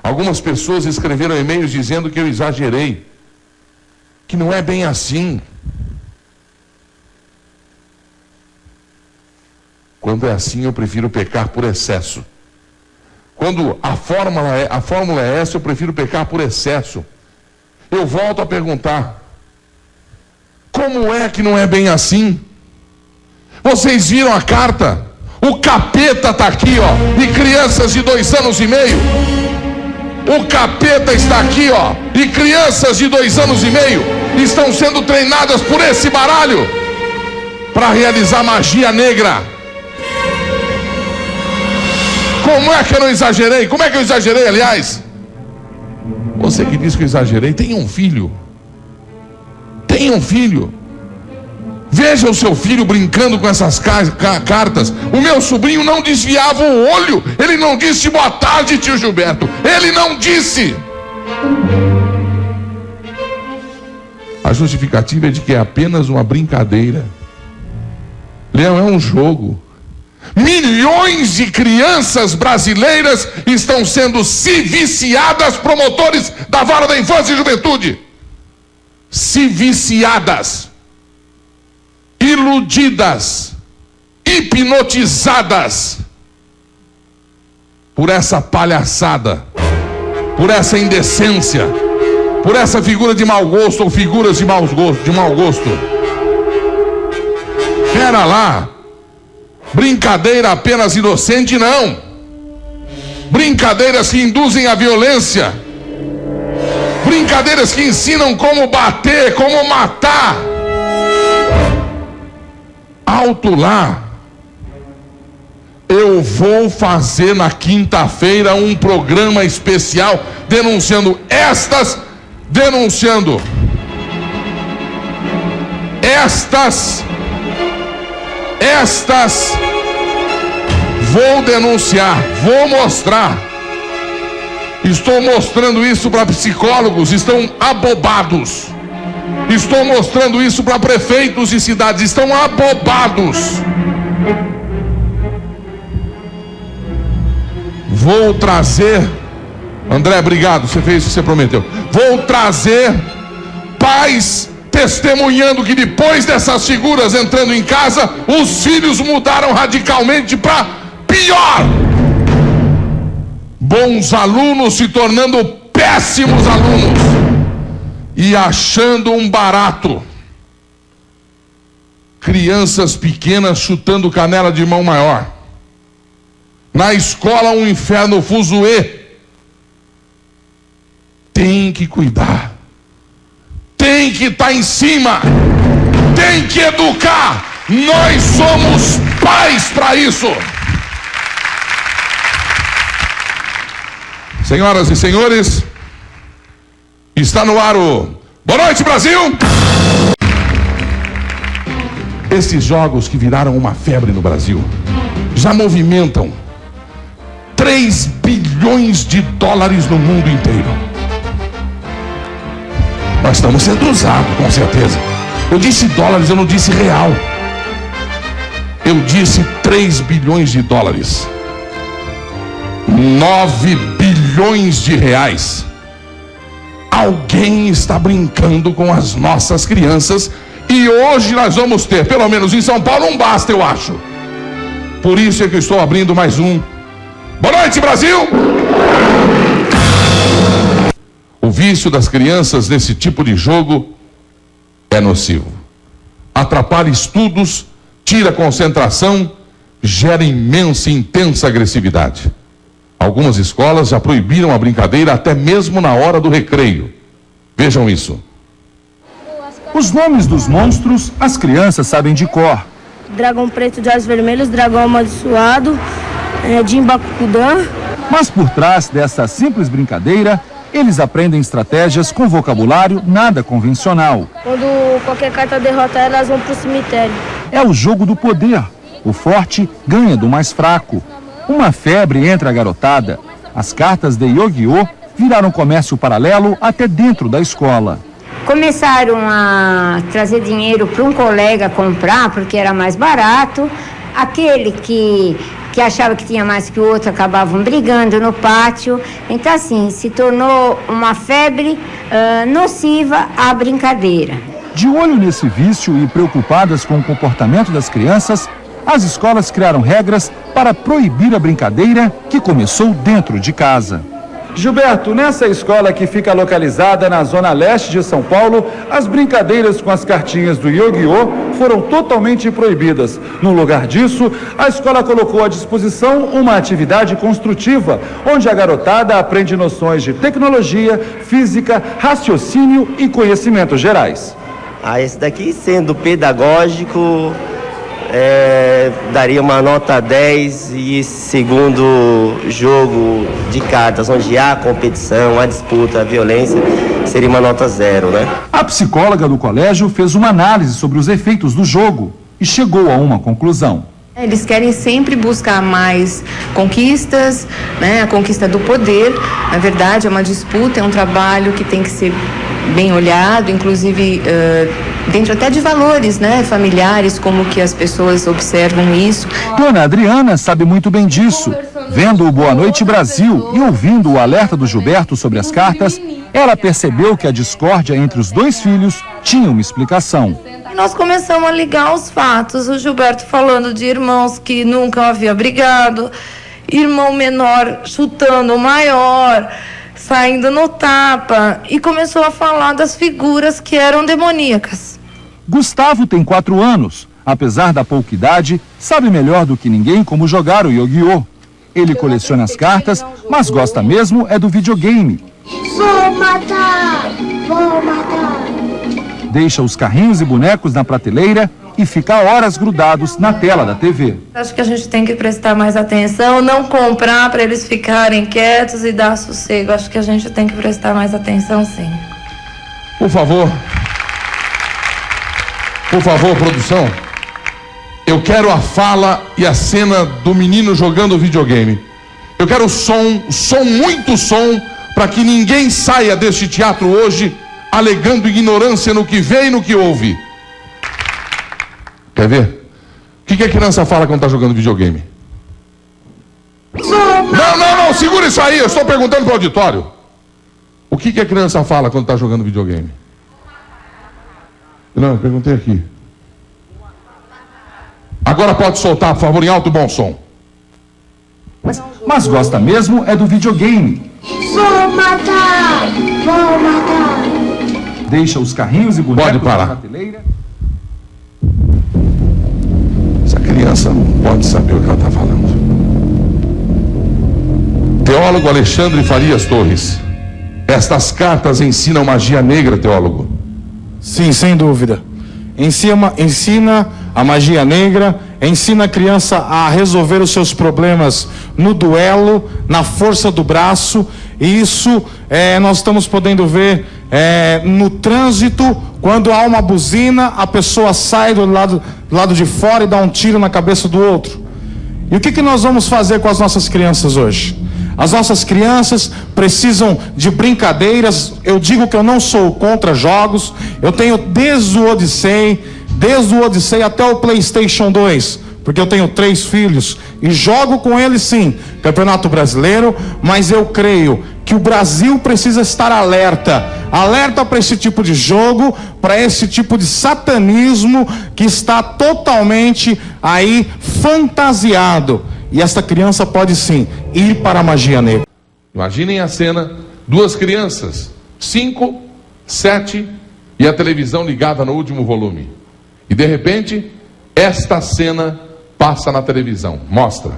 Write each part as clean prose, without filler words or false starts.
Algumas pessoas escreveram e-mails dizendo que eu exagerei, que não é bem assim. Quando é assim, eu prefiro pecar por excesso. Quando a fórmula é essa, eu prefiro pecar por excesso. Eu volto a perguntar: como é que não é bem assim? Vocês viram a carta? O capeta está aqui, ó, e crianças de 2 anos e meio. O capeta está aqui, ó, e crianças de 2 anos e meio estão sendo treinadas por esse baralho para realizar magia negra. Como é que eu não exagerei? Como é que eu exagerei, aliás? Você que diz que eu exagerei, tem um filho. Tem um filho. Veja o seu filho brincando com essas cartas. O meu sobrinho não desviava o olho. Ele não disse boa tarde, tio Gilberto. Ele não disse. A justificativa é de que é apenas uma brincadeira. Leão, é um jogo. Milhões de crianças brasileiras estão sendo se viciadas, promotores da Vara da Infância e Juventude. Se viciadas, iludidas, hipnotizadas por essa palhaçada, por essa indecência, por essa figura de mau gosto ou figuras de mau gosto. Pera lá. Brincadeira apenas inocente, não. Brincadeiras que induzem à violência. Brincadeiras que ensinam como bater, como matar. Alto lá. Eu vou fazer na quinta-feira um programa especial denunciando estas. Vou denunciar, vou mostrar. Estou mostrando isso para psicólogos, estão abobados. Estou mostrando isso para prefeitos de cidades, estão abobados. Vou trazer, André, obrigado, você fez o que você prometeu. Vou trazer pais testemunhando que depois dessas figuras entrando em casa, os filhos mudaram radicalmente para pior. Bons alunos se tornando péssimos alunos e achando um barato. Crianças pequenas chutando canela de irmão maior. Na escola um inferno fuzuê. Tem que cuidar. Tem que estar em cima, tem que educar. Nós somos pais para isso. Senhoras e senhores, está no ar o Boa Noite, Brasil. Esses jogos que viraram uma febre no Brasil já movimentam 3 bilhões de dólares no mundo inteiro. Nós estamos sendo usados, com certeza. Eu disse dólares, eu não disse real. Eu disse 3 bilhões de dólares. 9 bilhões de reais. Alguém está brincando com as nossas crianças. E hoje nós vamos ter, pelo menos em São Paulo, um basta, eu acho. Por isso é que eu estou abrindo mais um Boa Noite, Brasil. O vício das crianças nesse tipo de jogo é nocivo. Atrapalha estudos, tira concentração, gera imensa e intensa agressividade. Algumas escolas já proibiram a brincadeira até mesmo na hora do recreio. Vejam isso. Os nomes dos monstros as crianças sabem de cor. Dragão preto de olhos vermelhos, dragão amaldiçoado, Jimbacudã. Mas por trás dessa simples brincadeira, eles aprendem estratégias com vocabulário nada convencional. Quando qualquer carta derrota elas vão pro cemitério. É o jogo do poder. O forte ganha do mais fraco. Uma febre entre a garotada. As cartas de Yu-Gi-Oh! Viraram comércio paralelo até dentro da escola. Começaram a trazer dinheiro para um colega comprar, porque era mais barato. Aquele que que achava que tinha mais que o outro, acabavam brigando no pátio. Então, assim, se tornou uma febre nociva à brincadeira. De olho nesse vício e preocupadas com o comportamento das crianças, as escolas criaram regras para proibir a brincadeira que começou dentro de casa. Gilberto, nessa escola que fica localizada na zona leste de São Paulo, as brincadeiras com as cartinhas do Yu-Gi-Oh! Foram totalmente proibidas. No lugar disso, a escola colocou à disposição uma atividade construtiva, onde a garotada aprende noções de tecnologia, física, raciocínio e conhecimentos gerais. Esse daqui, sendo pedagógico, daria uma nota 10, e segundo jogo de cartas, onde há competição, há disputa, há violência, seria uma nota 0, né? A psicóloga do colégio fez uma análise sobre os efeitos do jogo e chegou a uma conclusão. Eles querem sempre buscar mais conquistas, né? A conquista do poder. Na verdade, é uma disputa, é um trabalho que tem que ser bem olhado, inclusive dentro até de valores, né, familiares, como que as pessoas observam isso. Dona Adriana sabe muito bem disso. Vendo o Boa Noite Brasil e ouvindo o alerta do Gilberto sobre as cartas, ela percebeu que a discórdia entre os dois filhos tinha uma explicação. Nós começamos a ligar os fatos, o Gilberto falando de irmãos que nunca havia brigado, irmão menor chutando o maior, saindo no tapa, e começou a falar das figuras que eram demoníacas. Gustavo tem 4 anos. Apesar da pouca idade, sabe melhor do que ninguém como jogar o Yu-Gi-Oh! Ele coleciona as cartas, mas gosta mesmo é do videogame. Vou matar! Vou matar! Deixa os carrinhos e bonecos na prateleira e fica horas grudados na tela da TV. Acho que a gente tem que prestar mais atenção, não comprar para eles ficarem quietos e dar sossego. Acho que a gente tem que prestar mais atenção, sim. Por favor, produção, eu quero a fala e a cena do menino jogando videogame. Eu quero muito som, para que ninguém saia deste teatro hoje alegando ignorância no que vê e no que ouve. Quer ver? O que a criança fala quando está jogando videogame? Não, segura isso aí, eu estou perguntando para o auditório. O que a criança fala quando está jogando videogame? Não, eu perguntei aqui. Agora pode soltar, por favor, em alto e bom som. Mas gosta mesmo é do videogame. Vou matar! Vou matar! Deixa os carrinhos e bonecos Pode parar. na prateleira. Essa criança não pode saber o que ela está falando. Teólogo Alexandre Farias Torres. Estas cartas ensinam magia negra, teólogo? Sim, sem dúvida. Ensina a magia negra, ensina a criança a resolver os seus problemas no duelo, na força do braço. E isso nós estamos podendo ver no trânsito, quando há uma buzina, a pessoa sai do lado de fora e dá um tiro na cabeça do outro. E o que nós vamos fazer com as nossas crianças hoje? As nossas crianças precisam de brincadeiras. Eu digo que eu não sou contra jogos. Eu tenho desde o Odyssey até o PlayStation 2, porque eu tenho 3 filhos e jogo com eles, sim, Campeonato Brasileiro. Mas eu creio que o Brasil precisa estar alerta para esse tipo de jogo, para esse tipo de satanismo que está totalmente aí fantasiado. E essa criança pode sim ir para a magia negra. Imaginem a cena, 2 crianças, 5, 7 e a televisão ligada no último volume. E de repente, esta cena passa na televisão. Mostra.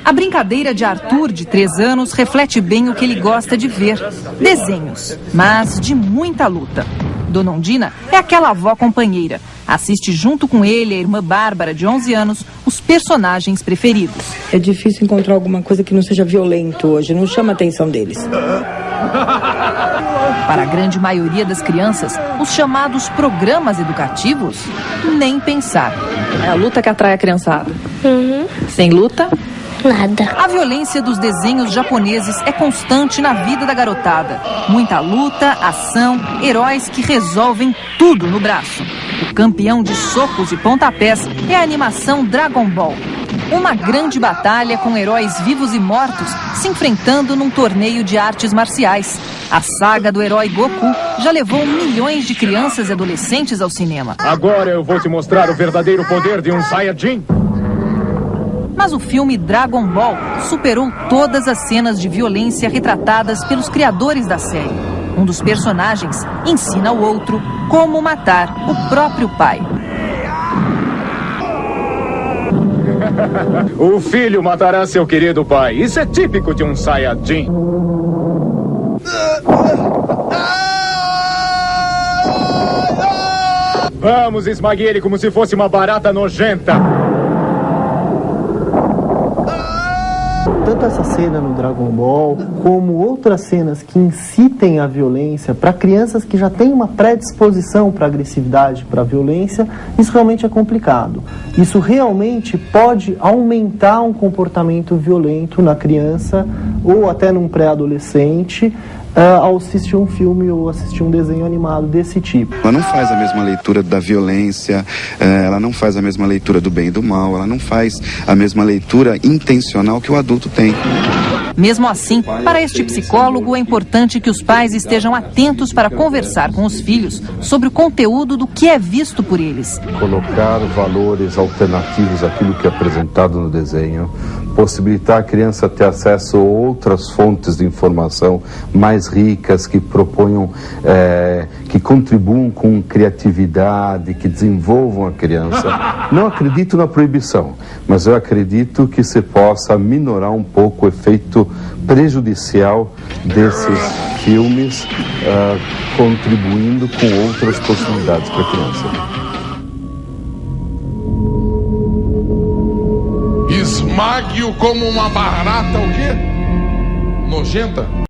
A brincadeira de Arthur, de 3 anos, reflete bem o que ele gosta de ver. Desenhos, mas de muita luta. Dona Ondina é aquela avó companheira. Assiste junto com ele a irmã Bárbara, de 11 anos, os personagens preferidos. É difícil encontrar alguma coisa que não seja violento hoje, não chama a atenção deles. Para a grande maioria das crianças, os chamados programas educativos, nem pensar. É a luta que atrai a criançada. Sem luta, Nada. A violência dos desenhos japoneses é constante na vida da garotada. Muita luta, ação, heróis que resolvem tudo no braço. O campeão de socos e pontapés é a animação Dragon Ball. Uma grande batalha com heróis vivos e mortos se enfrentando num torneio de artes marciais. A saga do herói Goku já levou milhões de crianças e adolescentes ao cinema. Agora eu vou te mostrar o verdadeiro poder de um Saiyajin. Mas o filme Dragon Ball superou todas as cenas de violência retratadas pelos criadores da série. Um dos personagens ensina ao outro como matar o próprio pai. O filho matará seu querido pai. Isso é típico de um Saiyajin. Vamos, esmague ele como se fosse uma barata nojenta. Tanto essa cena no Dragon Ball, como outras cenas que incitem a violência para crianças que já têm uma predisposição para agressividade, para violência, isso realmente é complicado. Isso realmente pode aumentar um comportamento violento na criança ou até num pré-adolescente ao assistir um filme ou assistir um desenho animado desse tipo. Ela não faz a mesma leitura da violência, ela não faz a mesma leitura do bem e do mal, ela não faz a mesma leitura intencional que o adulto tem. Mesmo assim, para este psicólogo, é importante que os pais estejam atentos para conversar com os filhos sobre o conteúdo do que é visto por eles. Colocar valores alternativos àquilo que é apresentado no desenho, possibilitar a criança ter acesso a outras fontes de informação mais ricas, que proponham, que contribuam com criatividade, que desenvolvam a criança. Não acredito na proibição, mas eu acredito que se possa minorar um pouco o efeito prejudicial desses filmes, contribuindo com outras possibilidades para a criança. Esmague-o como uma barata, o quê? Nojenta?